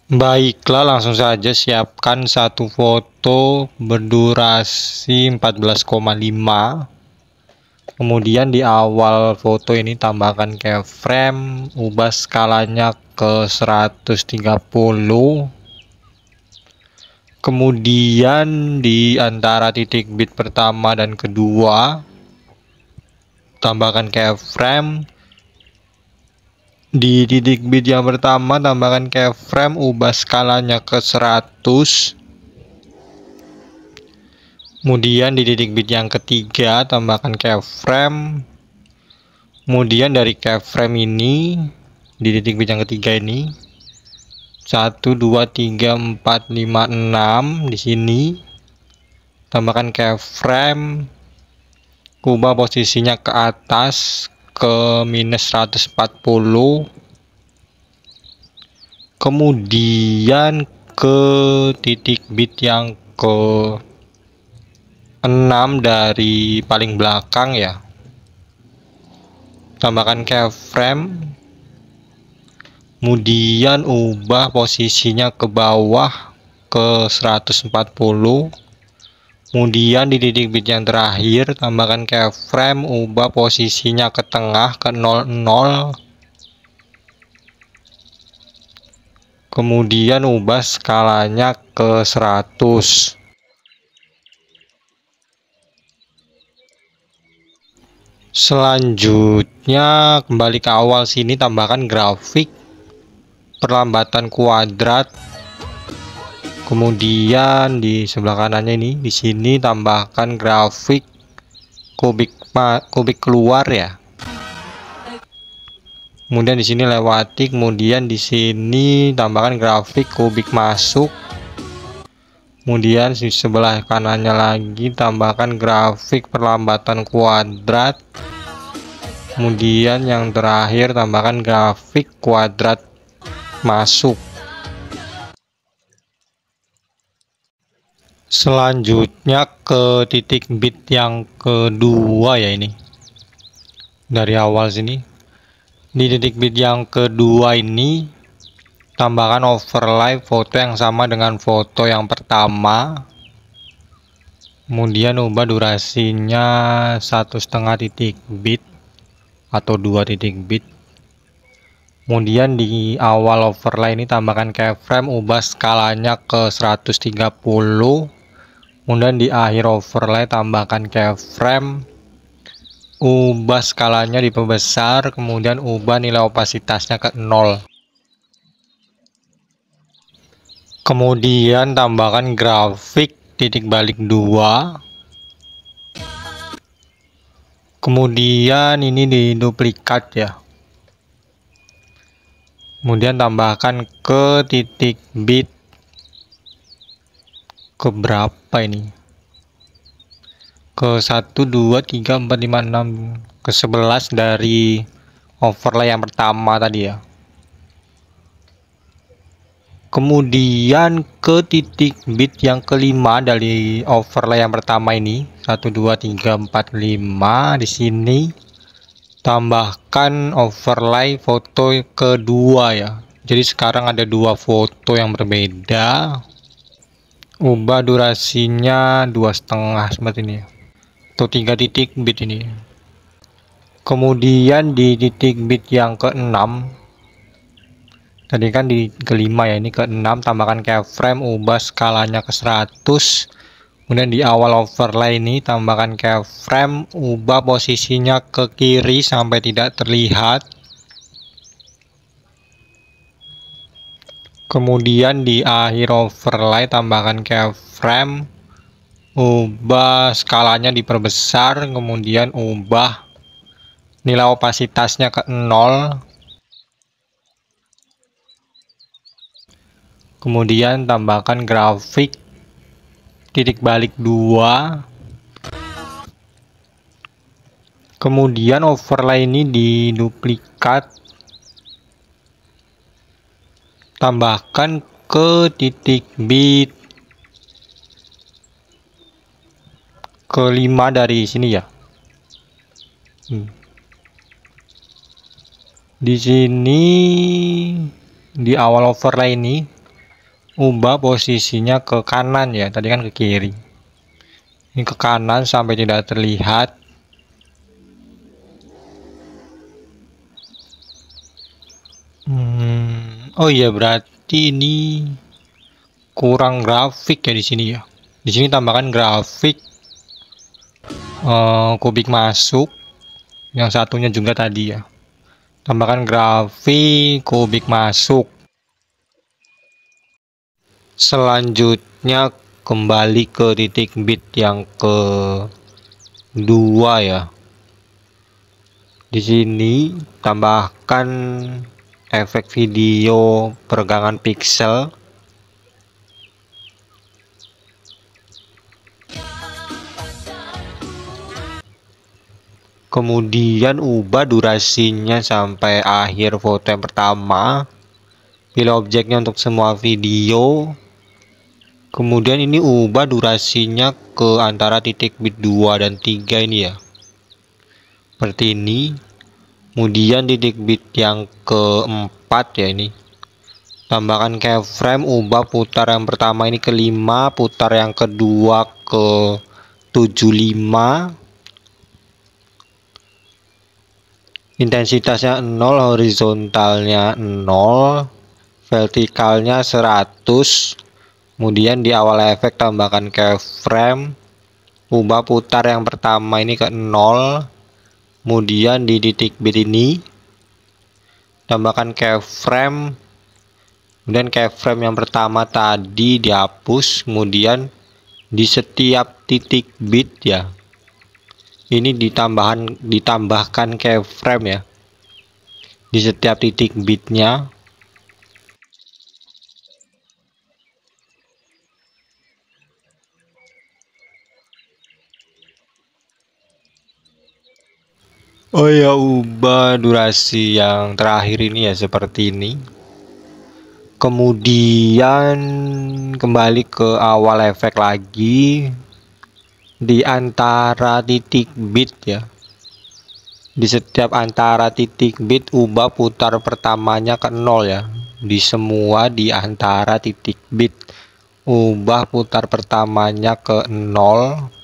Baiklah, langsung saja siapkan satu foto berdurasi 14,5. Kemudian di awal foto ini tambahkan keyframe, ubah skalanya ke 130. Kemudian di antara titik bit pertama dan kedua tambahkan keyframe. Di titik bit yang pertama tambahkan keyframe, ubah skalanya ke 100. Kemudian di titik bit yang ketiga tambahkan keyframe. Kemudian dari keyframe ini di titik bit yang ketiga ini 1 2 3 4 5 6 di sini tambahkan keyframe, ubah posisinya ke atas ke minus 140. Kemudian ke titik bit yang ke 6 dari paling belakang ya, tambahkan keyframe, kemudian ubah posisinya ke bawah ke 140. Kemudian di titik bit yang terakhir tambahkan keyframe, ubah posisinya ke tengah ke 00. Kemudian ubah skalanya ke 100. Selanjutnya kembali ke awal sini, tambahkan grafik perlambatan kuadrat. Kemudian di sebelah kanannya ini di sini tambahkan grafik kubik keluar ya. Kemudian di sini lewati, kemudian di sini tambahkan grafik kubik masuk. Kemudian di sebelah kanannya lagi tambahkan grafik perlambatan kuadrat. Kemudian yang terakhir tambahkan grafik kuadrat masuk. Selanjutnya ke titik bit yang kedua ya, ini dari awal sini. Di titik bit yang kedua ini tambahkan overlay foto yang sama dengan foto yang pertama. Kemudian ubah durasinya 1,5 titik bit atau 2 titik bit. Kemudian di awal overlay ini tambahkan keyframe, ubah skalanya ke 130. Kemudian di akhir overlay tambahkan keyframe, ubah skalanya diperbesar, kemudian ubah nilai opasitasnya ke 0. Kemudian tambahkan grafik titik balik 2. Kemudian ini diduplikat ya. Kemudian tambahkan ke titik bit ke berapa ini? Ke 1 2 3 4 5 6, ke 11 dari overlay yang pertama tadi ya. Kemudian ke titik bit yang kelima dari overlay yang pertama ini 1 2 3 4 5 di sini tambahkan overlay foto kedua ya. Jadi sekarang ada dua foto yang berbeda. Ubah durasinya 2,5 seperti ini ya, atau 3 titik bit ini. Kemudian di titik bit yang ke-6 tadi kan di kelima ya, ini ke-6 tambahkan keyframe, ubah skalanya ke 100. Kemudian di awal overlay ini tambahkan keyframe, ubah posisinya ke kiri sampai tidak terlihat. Kemudian di akhir overlay tambahkan keyframe, ubah skalanya diperbesar, kemudian ubah nilai opasitasnya ke 0. Kemudian tambahkan grafik titik balik 2. Kemudian overlay ini diduplikat, tambahkan ke titik bit kelima dari sini ya. Di sini di awal overlay ini ubah posisinya ke kanan ya, tadi kan ke kiri. Ini ke kanan sampai tidak terlihat. Oh iya, berarti ini kurang grafik ya di sini ya. Di sini tambahkan grafik kubik masuk. Yang satunya juga tadi ya. Tambahkan grafik kubik masuk. Selanjutnya kembali ke titik bit yang kedua ya. Di sini tambahkan efek video peregangan pixel. Kemudian ubah durasinya sampai akhir foto yang pertama. Pilih objeknya untuk semua video. Kemudian ini ubah durasinya ke antara titik bit 2 dan 3 ini ya. Seperti ini. Kemudian titik bit yang keempat ya ini. Tambahkan keyframe, ubah putar yang pertama ini ke 5, putar yang kedua ke 75. Intensitasnya 0, horizontalnya 0, vertikalnya 100. Kemudian di awal efek tambahkan keyframe, ubah putar yang pertama ini ke 0. Kemudian di titik bit ini tambahkan keyframe. Kemudian keyframe yang pertama tadi dihapus. Kemudian di setiap titik bit ya, ini ditambahkan keyframe ya, di setiap titik bitnya. Oh ya, ubah durasi yang terakhir ini ya seperti ini. Kemudian kembali ke awal efek lagi, di antara titik bit ya. Di setiap antara titik bit ubah putar pertamanya ke 0 ya. Di semua di antara titik bit ubah putar pertamanya ke 0.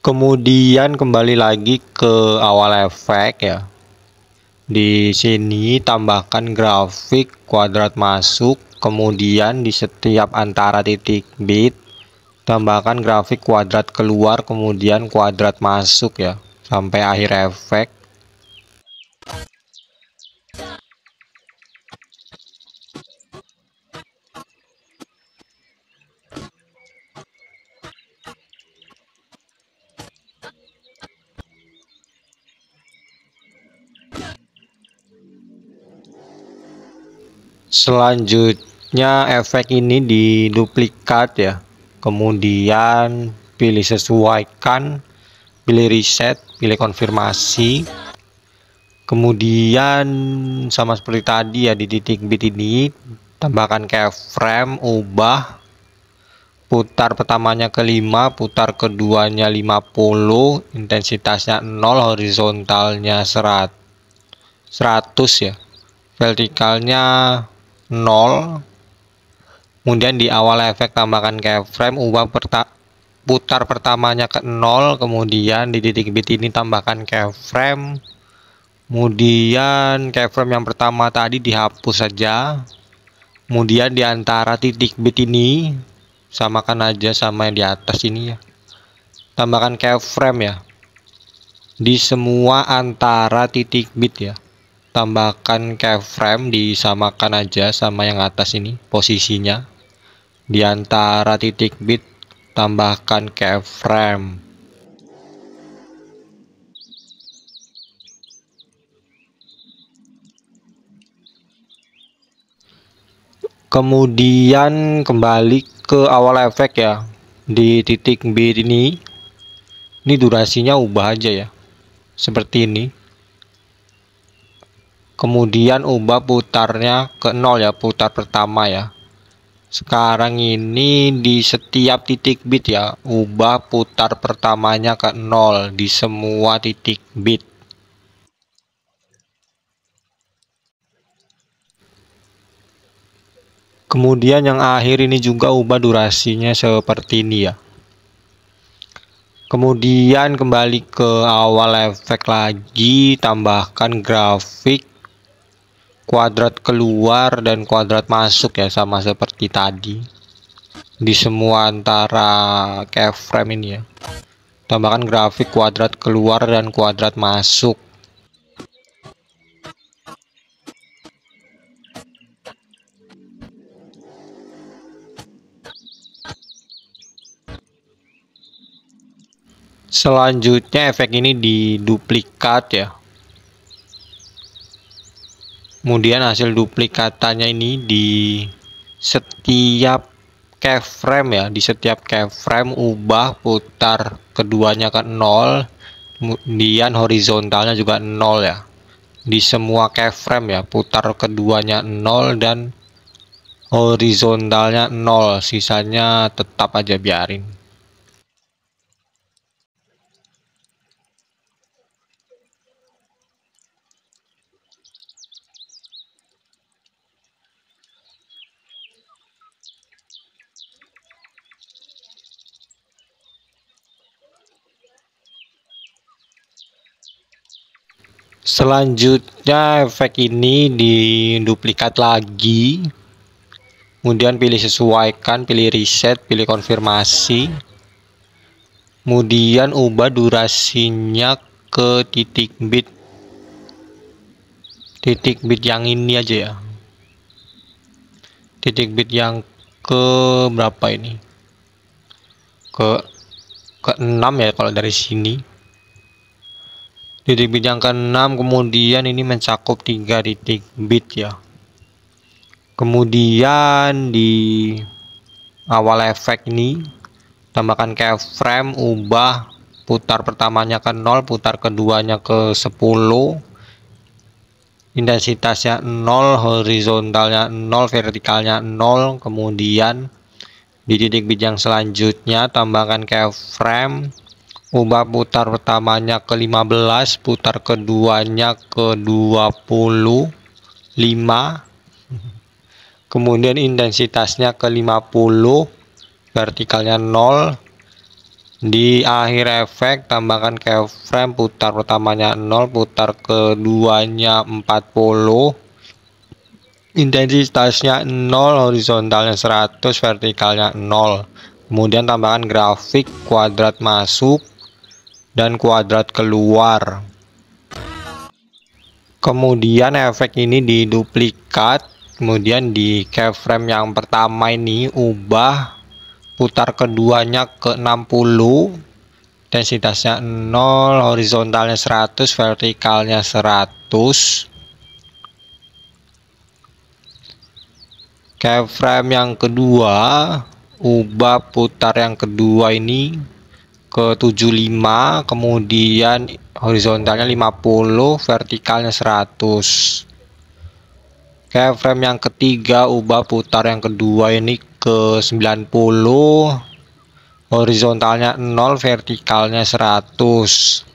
Kemudian kembali lagi ke awal efek ya. Di sini tambahkan grafik kuadrat masuk, kemudian di setiap antara titik bit tambahkan grafik kuadrat keluar, kemudian kuadrat masuk ya, sampai akhir efek. Selanjutnya efek ini diduplikat ya, kemudian pilih sesuaikan, pilih reset, pilih konfirmasi. Kemudian sama seperti tadi ya, di titik bit ini tambahkan keyframe, ubah putar pertamanya ke 5, putar keduanya 50, intensitasnya 0, horizontalnya 100 ya, vertikalnya 0. Kemudian di awal efek tambahkan keyframe, ubah putar pertamanya ke 0, kemudian di titik bit ini tambahkan keyframe. Kemudian keyframe yang pertama tadi dihapus saja. Kemudian di antara titik bit ini samakan aja sama yang di atas ini ya. Tambahkan keyframe ya. Di semua antara titik bit ya. Tambahkan keyframe, disamakan aja sama yang atas ini posisinya. Di antara titik bit tambahkan keyframe. Kemudian kembali ke awal efek ya. Di titik bit ini durasinya ubah aja ya, seperti ini. Kemudian ubah putarnya ke 0 ya, putar pertama ya. Sekarang ini di setiap titik bit ya, ubah putar pertamanya ke 0 di semua titik bit. Kemudian yang akhir ini juga ubah durasinya seperti ini ya. Kemudian kembali ke awal efek lagi, tambahkan grafik kuadrat keluar dan kuadrat masuk ya, sama seperti tadi di semua antara keyframe ini ya. Tambahkan grafik kuadrat keluar dan kuadrat masuk. Selanjutnya efek ini diduplikat ya. Kemudian hasil duplikatannya ini di setiap keyframe ya, di setiap keyframe ubah putar keduanya ke 0, kemudian horizontalnya juga 0 ya. Di semua keyframe ya, putar keduanya 0 dan horizontalnya 0, sisanya tetap aja biarin. Selanjutnya efek ini diduplikat lagi, kemudian pilih sesuaikan, pilih reset, pilih konfirmasi, kemudian ubah durasinya ke titik bit yang ini aja ya, titik bit yang ke berapa ini, ke 6 ya kalau dari sini. Titik bit yang ke-6, kemudian ini mencakup 3 titik bit ya. Kemudian di awal efek ini tambahkan keyframe, ubah putar pertamanya ke 0, putar keduanya ke 10, intensitasnya 0, horizontalnya 0, vertikalnya 0. Kemudian di titik bit yang selanjutnya tambahkan keyframe, ubah putar pertamanya ke 15, putar keduanya ke 25, kemudian intensitasnya ke 50, vertikalnya 0. Di akhir efek tambahkan keyframe, putar pertamanya 0, putar keduanya 40, intensitasnya 0, horizontalnya 100, vertikalnya 0. Kemudian tambahkan grafik kuadrat masuk dan kuadrat keluar. Kemudian efek ini diduplikat, kemudian di keyframe yang pertama ini ubah putar keduanya ke 60, intensitasnya 0, horizontalnya 100, vertikalnya 100. Keyframe yang kedua ubah putar yang kedua ini ke 75, kemudian horizontalnya 50, vertikalnya 100. Keyframe yang ketiga ubah putar yang kedua ini ke 90, horizontalnya 0, vertikalnya 100.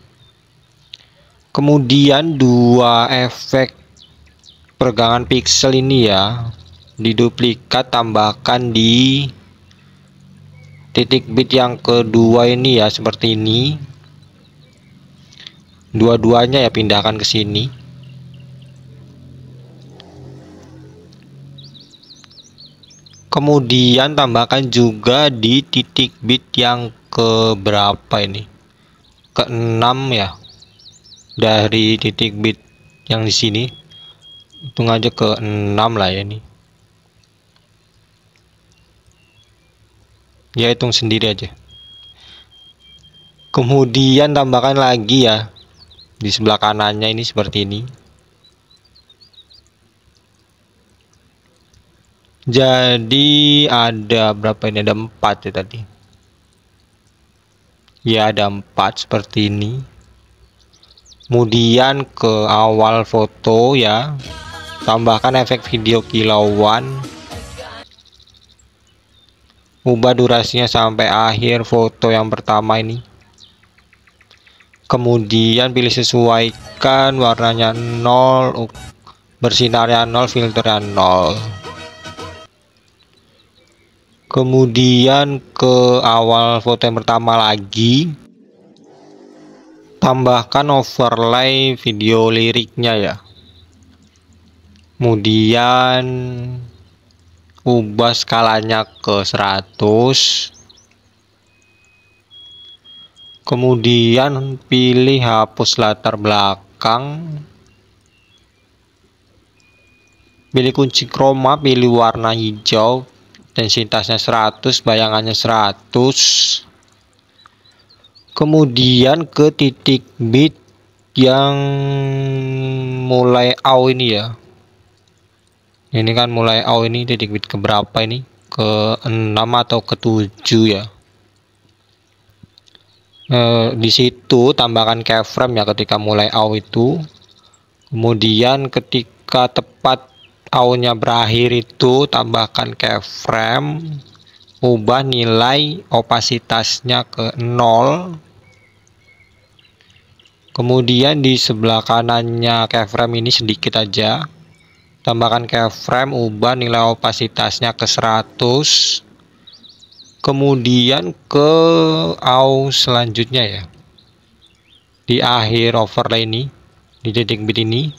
Kemudian dua efek peregangan pixel ini ya diduplikat, tambahkan di titik bit yang kedua ini ya, seperti ini. Dua-duanya ya pindahkan ke sini. Kemudian tambahkan juga di titik bit yang ke berapa ini? Ke 6 ya. Dari titik bit yang di sini. Hitung aja ke 6 lah ya ini. Ya hitung sendiri aja. Kemudian tambahkan lagi ya di sebelah kanannya ini seperti ini. Jadi ada berapa ini? Ada 4 ya tadi. Ya ada 4 seperti ini. Kemudian ke awal foto ya, tambahkan efek video kilauan. ubah durasinya sampai akhir foto yang pertama ini. Kemudian pilih sesuaikan, warnanya 0, bersinarnya 0, filternya 0. Kemudian ke awal foto yang pertama lagi, tambahkan overlay video liriknya ya. Kemudian ubah skalanya ke 100. Kemudian pilih hapus latar belakang. Pilih kunci chroma, pilih warna hijau, intensitasnya 100, bayangannya 100. Kemudian ke titik bit yang mulai AW ini ya. Ini kan mulai AW ini, titik bit keberapa ini? Ke 6 atau ke 7 ya. Di situ tambahkan keyframe ya ketika mulai AW itu. Kemudian ketika tepat AW-nya berakhir itu tambahkan keyframe, ubah nilai opasitasnya ke 0. Kemudian di sebelah kanannya keyframe ini sedikit aja, tambahkan keyframe, ubah nilai opasitasnya ke 100. Kemudian ke AW selanjutnya ya, di akhir overlay ini, di titik bit ini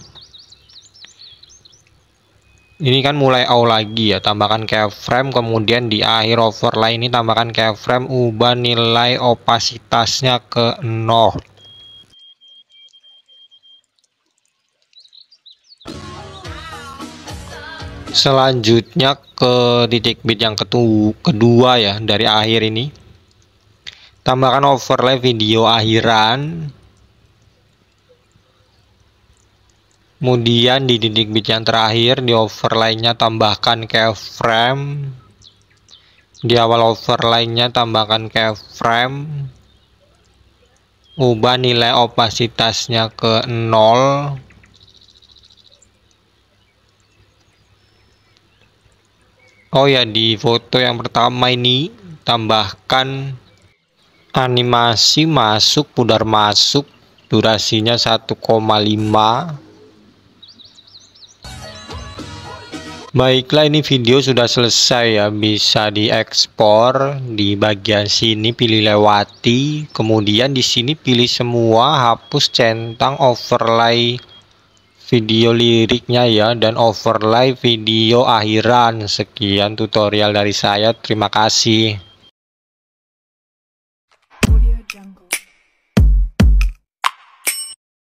kan mulai AW lagi ya, tambahkan keyframe. Kemudian di akhir overlay ini tambahkan keyframe, ubah nilai opasitasnya ke 0. Selanjutnya ke titik bit yang kedua ya, dari akhir ini, tambahkan overlay video akhiran. Kemudian di titik bit yang terakhir, di overlay-nya tambahkan keyframe. Di awal overlay-nya tambahkan keyframe, ubah nilai opasitasnya ke 0. Oh ya, di foto yang pertama ini tambahkan animasi masuk, pudar masuk, durasinya 1,5. Baiklah, ini video sudah selesai ya, bisa diekspor. Di bagian sini pilih lewati, kemudian di sini pilih semua, hapus centang overlay video liriknya ya, dan overlay video akhiran. Sekian tutorial dari saya, terima kasih.